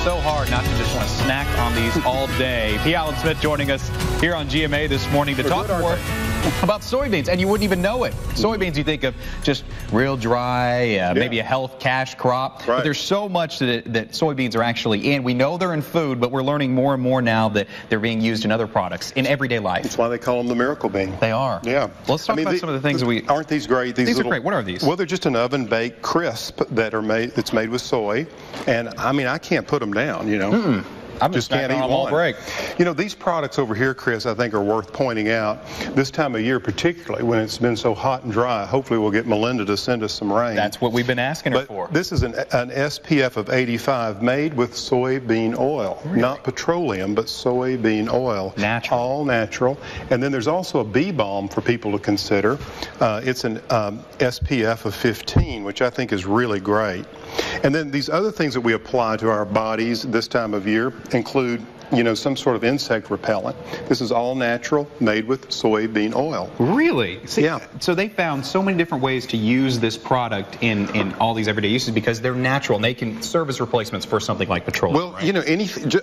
so hard not to just want to snack on these all day. P. Allen Smith joining us here on GMA this morning to talk more about soybeans, and you wouldn't even know it. Soybeans, you think of just real dry, maybe a health cash crop, but there's so much that soybeans are actually in. We know they're in food, but we're learning more and more now that they're being used in other products in everyday life. That's why they call them the miracle bean. They are. Yeah. Let's talk about some of the things that we... Aren't these great? These are great. What are these? Well, they're just an oven-baked crisp that's made with soy, and I mean, I can't put them down, you know. I'm just can't eat one. All break. You know, these products over here, Chris, I think are worth pointing out. This time of year, particularly when it's been so hot and dry, hopefully we'll get Melinda to send us some rain. That's what we've been asking her for. This is an SPF of 85 made with soybean oil. Really? Not petroleum, but soybean oil. Natural. All natural. And then there's also a bee balm for people to consider. It's an SPF of 15, which I think is really great. And then these other things that we apply to our bodies this time of year include, you know, some sort of insect repellent. This is all natural, made with soybean oil. Really? See, yeah. So they found so many different ways to use this product in all these everyday uses because they're natural and they can serve as replacements for something like petroleum. Well, you know,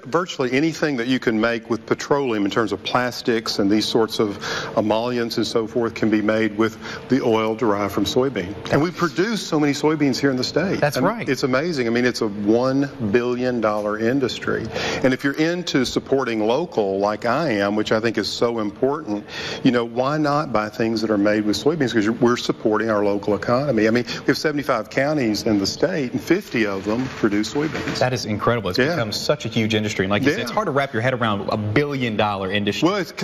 virtually anything that you can make with petroleum in terms of plastics and these sorts of emollients and so forth can be made with the oil derived from soybean. And we produce so many soybeans here in the state. That's right. It's amazing. I mean, it's a $1 billion industry. And if you're into supporting local like I am, which I think is so important, you know, why not buy things that are made with soybeans? Because we're supporting our local economy. I mean, we have 75 counties in the state, and 50 of them produce soybeans. That is incredible. It's become such a huge industry. And like you said, it's hard to wrap your head around $1 billion industry. Well, it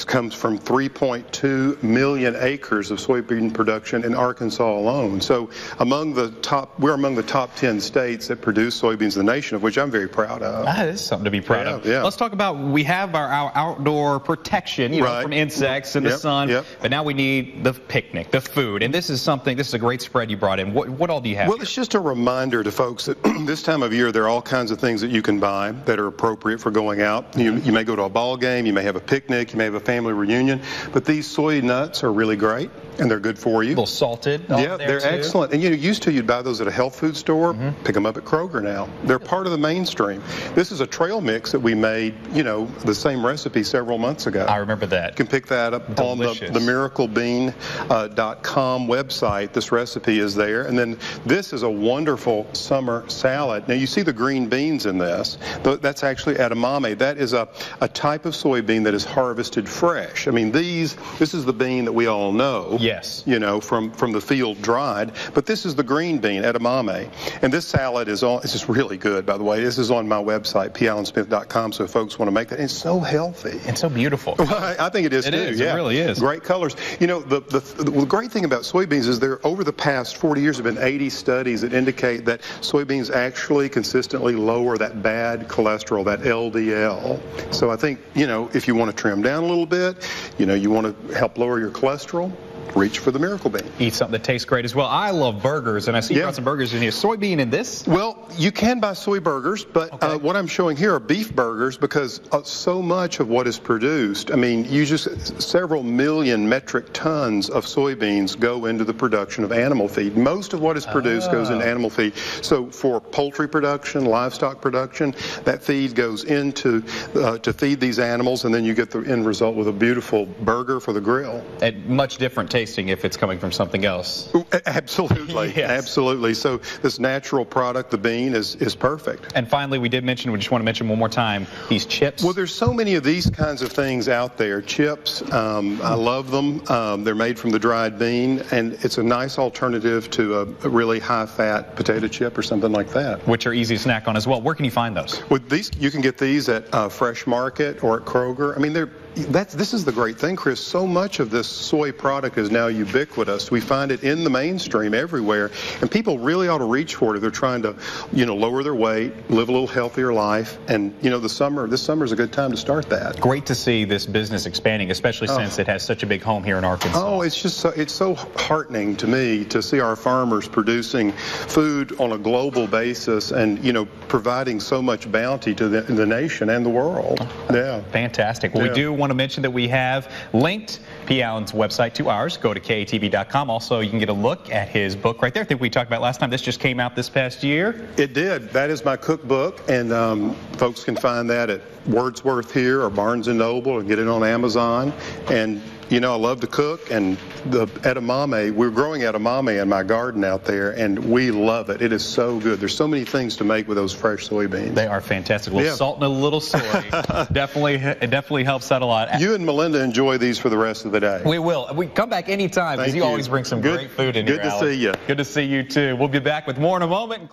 comes from 3.2 million acres of soybean production in Arkansas alone. So we're among the top 10 states that produce soybeans in the nation, of which I'm very proud of. That is something to be proud of. Yeah. Let's talk about, we have our outdoor protection, you know, from insects and the sun, but now we need the picnic, the food, and this is a great spread you brought in. What all do you have? Well, it's just a reminder to folks that this time of year there are all kinds of things that you can buy that are appropriate for going out. You may go to a ball game, you may have a picnic, you may have a family reunion, but these soy nuts are really great. And they're good for you. A little salted. Yeah, they're excellent. And you know, used to you'd buy those at a health food store. Pick them up at Kroger now. They're part of the mainstream. This is a trail mix that we made, you know, the same recipe several months ago. I remember that. You can pick that up on the miraclebean.com website. This recipe is there. And then this is a wonderful summer salad. Now you see the green beans in this. That's actually edamame. That is a type of soybean that is harvested fresh. I mean, this is the bean that we all know. Yes. You know, from the field dried. But this is the green bean, edamame. And this salad it's just really good, by the way. This is on my website, pallensmith.com, so if folks want to make that. It's so healthy. And so beautiful. Well, I think it is, too. It really is. Great colors. You know, the great thing about soybeans is over the past 40 years have been 80 studies that indicate that soybeans actually consistently lower that bad cholesterol, that LDL. So I think, you know, if you want to trim down a little bit, you know, you want to help lower your cholesterol, reach for the miracle bean. Eat something that tastes great as well. I love burgers, and I see you brought some burgers in here. Soybean in this? Well, you can buy soy burgers, but what I'm showing here are beef burgers because so much of what is produced, I mean, several million metric tons of soybeans go into the production of animal feed. Most of what is produced goes into animal feed. So for poultry production, livestock production, that feed goes into to feed these animals, and then you get the end result with a beautiful burger for the grill. And much different tasting if it's coming from something else. Absolutely. Yes. Absolutely. So this natural product, the bean, is perfect. And finally, we just want to mention one more time, these chips. Well, there's so many of these kinds of things out there. Chips, I love them. They're made from the dried bean, and it's a nice alternative to a really high-fat potato chip or something like that. Which are easy to snack on as well. Where can you find those? Well, you can get these at Fresh Market or at Kroger. I mean, this is the great thing, Chris. So much of this soy product is now ubiquitous. We find it in the mainstream everywhere, and people really ought to reach for it if they're trying to, you know, lower their weight, live a little healthier life. And you know, this summer is a good time to start that. Great to see this business expanding, especially since it has such a big home here in Arkansas. Oh, it's just it's so heartening to me to see our farmers producing food on a global basis, and you know, providing so much bounty to the nation and the world. Yeah, fantastic. Well, we do want want to mention that we have linked P. Allen's website to ours. Go to KATV.com. Also, you can get a look at his book right there. I think we talked about last time. This just came out this past year. It did. That is my cookbook, and folks can find that at Wordsworth here or Barnes & Noble, or get it on Amazon. And you know, I love to cook, and the edamame, we're growing edamame in my garden out there, and we love it. It is so good. There's so many things to make with those fresh soybeans. They are fantastic. A little salt and a little soy. It definitely helps out a lot. You and Melinda enjoy these for the rest of the day. We will. We come back anytime, because you always bring some great food in your alley. Good to see you. Good to see you, too. We'll be back with more in a moment.